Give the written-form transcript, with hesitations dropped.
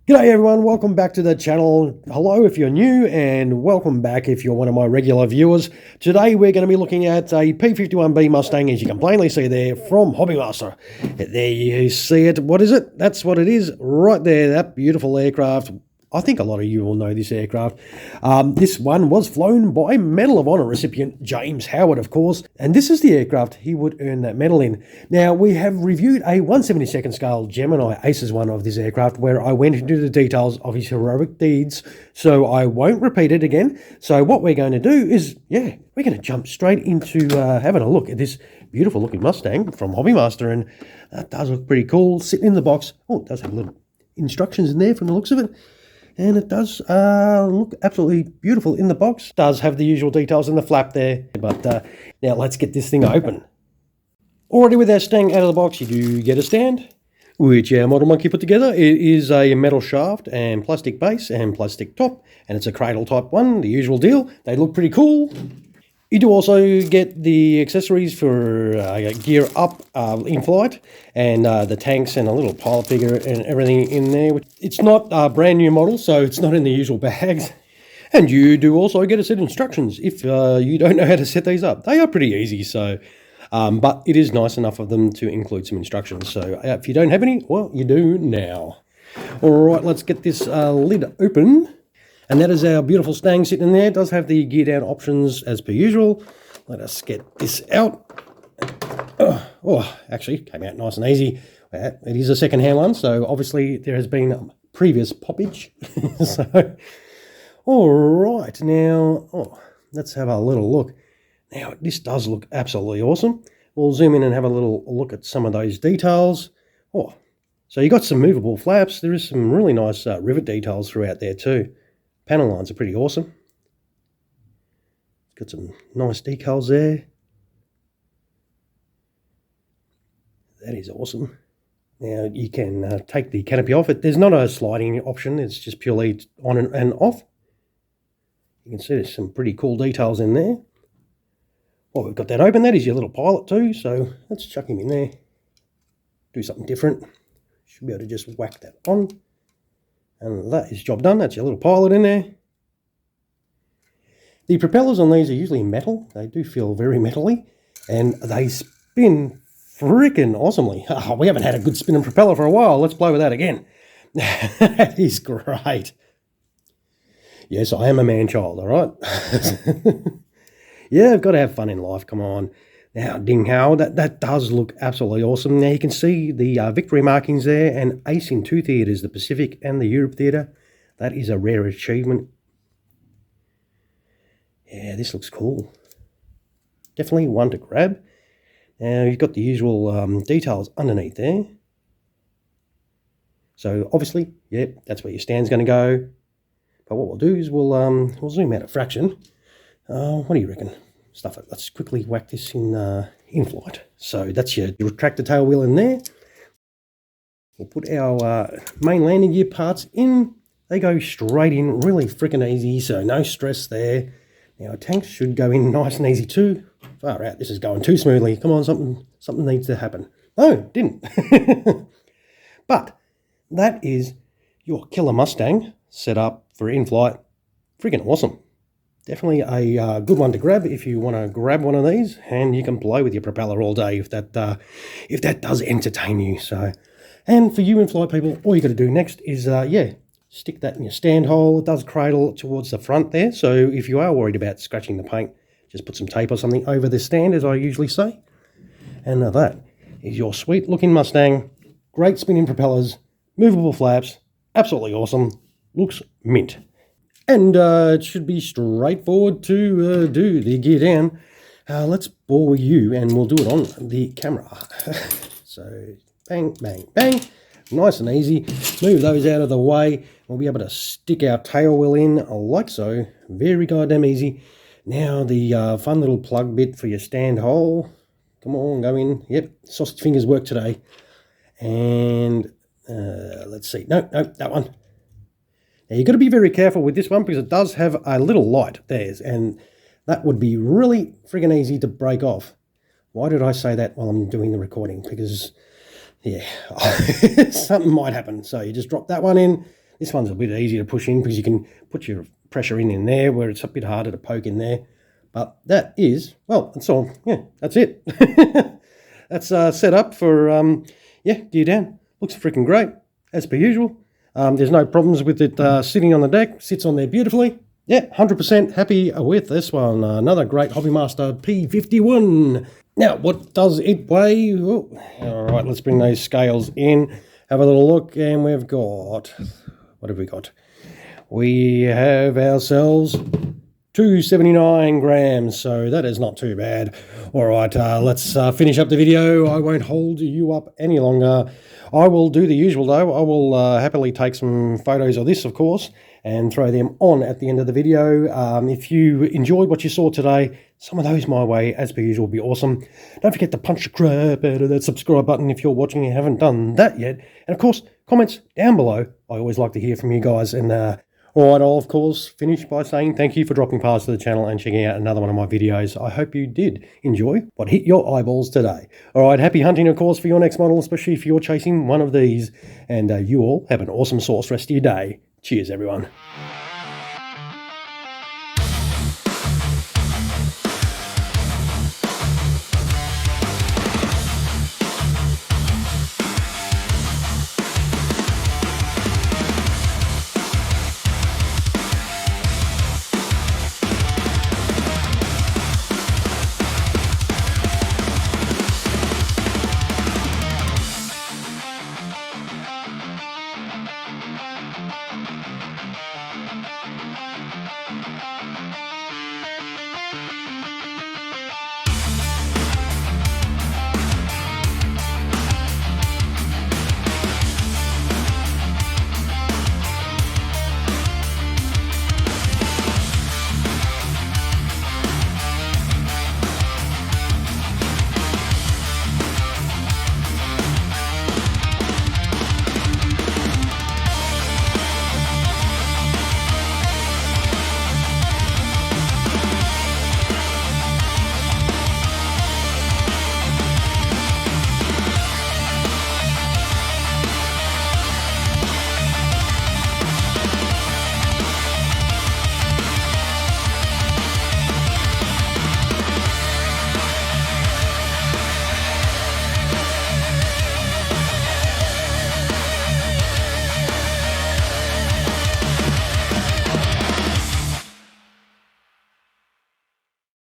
G'day everyone, welcome back to the channel. Hello if you're new and welcome back if you're one of my regular viewers. Today we're going to be looking at a P-51B Mustang, as you can plainly see there, from Hobbymaster. There you see it. What is it? That's what it is right there, that beautiful aircraft. I think a lot of you will know this aircraft. This one was flown by Medal of Honor recipient James Howard, of course, and this is the aircraft he would earn that medal in. Now, we have reviewed a 1/72nd scale Gemini Aces one of this aircraft, where I went into the details of his heroic deeds, so I won't repeat it again. So what we're going to do is, we're going to jump straight into having a look at this beautiful looking Mustang from Hobbymaster, and that does look pretty cool, sitting in the box. Oh, it does have little instructions in there from the looks of it. And it does look absolutely beautiful in the box. Does have the usual details in the flap there. But now let's get this thing open. Already with our Stang out of the box, you do get a stand, which our model monkey put together. It is a metal shaft and plastic base and plastic top. And it's a cradle type one, the usual deal. They look pretty cool. You do also get the accessories for gear up in flight, and the tanks and a little pilot figure and everything in there. It's not a brand new model, so it's not in the usual bags. And you do also get a set of instructions if you don't know how to set these up. They are pretty easy, so but it is nice enough of them to include some instructions. So if you don't have any, well, you do now. All right, let's get this lid open. And that is our beautiful Stang sitting in there. It does have the gear down options as per usual. Let us get this out. Actually, came out nice and easy. It is a second-hand one, so obviously there has been previous poppage. So, all right, now, let's have a little look. Now, this does look absolutely awesome. We'll zoom in and have a little look at some of those details. So you got some movable flaps. There is some really nice rivet details throughout there too. Panel lines are pretty awesome. Got some nice decals there. That is awesome. Now you can take the canopy off it. There's not a sliding option. It's just purely on and off. You can see there's some pretty cool details in there. Well, we've got that open. That is your little pilot too. So let's chuck him in there. Do something different. Should be able to just whack that on. And that is job done. That's your little pilot in there. The propellers on these are usually metal. They do feel very metally. And they spin freaking awesomely. Oh, we haven't had a good spinning propeller for a while. Let's play with that again. That is great. Yes, I am a man-child, all right? Yeah, I've got to have fun in life. Come on. Now, Ding Hao, that does look absolutely awesome. Now, you can see the victory markings there, and ace in two theatres, the Pacific and the Europe theatre. That is a rare achievement. Yeah, this looks cool. Definitely one to grab. Now, you've got the usual details underneath there. So, obviously, that's where your stand's going to go. But what we'll do is we'll zoom out a fraction. What do you reckon? Stuff it. Let's quickly whack this in flight. So that's your retractor tail wheel in there. We'll put our main landing gear parts in. They go straight in, really freaking easy, so no stress there. Now our tanks should go in nice and easy too. Far out, this is going too smoothly. Come on, something needs to happen. Oh, didn't. But that is your killer Mustang set up for in-flight. Freaking awesome. Definitely a good one to grab if you want to grab one of these, and you can play with your propeller all day if that does entertain you. So, and for you in-flight people, all you got to do next is stick that in your stand hole. It does cradle towards the front there, so if you are worried about scratching the paint, just put some tape or something over the stand, as I usually say. And that is your sweet-looking Mustang. Great spinning propellers, movable flaps, absolutely awesome. Looks mint. And it should be straightforward to do the gear down. Let's bore you, and we'll do it on the camera. So, bang, bang, bang. Nice and easy. Move those out of the way. We'll be able to stick our tail wheel in like so. Very goddamn easy. Now the fun little plug bit for your stand hole. Come on, go in. Yep, sausage fingers work today. And let's see. No, that one. Now, you've got to be very careful with this one because it does have a little light there, and that would be really friggin' easy to break off. Why did I say that while I'm doing the recording? Because, something might happen. So you just drop that one in. This one's a bit easier to push in because you can put your pressure in there, where it's a bit harder to poke in there. But that is, well, that's all. Yeah, that's it. That's set up for, gear down. Looks freaking great, as per usual. There's no problems with it sitting on the deck. Sits on there beautifully. Yeah, 100% happy with this one. Another great Hobbymaster P-51. Now, what does it weigh? Oh, all right, let's bring those scales in. Have a little look, and we've got... What have we got? We have ourselves 279 grams, so that is not too bad. All right, let's finish up the video. I won't hold you up any longer. I will do the usual, though. I will happily take some photos of this, of course, and throw them on at the end of the video. If you enjoyed what you saw today, some of those my way, as per usual, would be awesome. Don't forget to punch the crap out of that subscribe button if you're watching and haven't done that yet. And, of course, comments down below. I always like to hear from you guys. And, all right, I'll, of course, finish by saying thank you for dropping past to the channel and checking out another one of my videos. I hope you did enjoy what hit your eyeballs today. All right, happy hunting, of course, for your next model, especially if you're chasing one of these. And you all have an awesome sauce rest of your day. Cheers, everyone.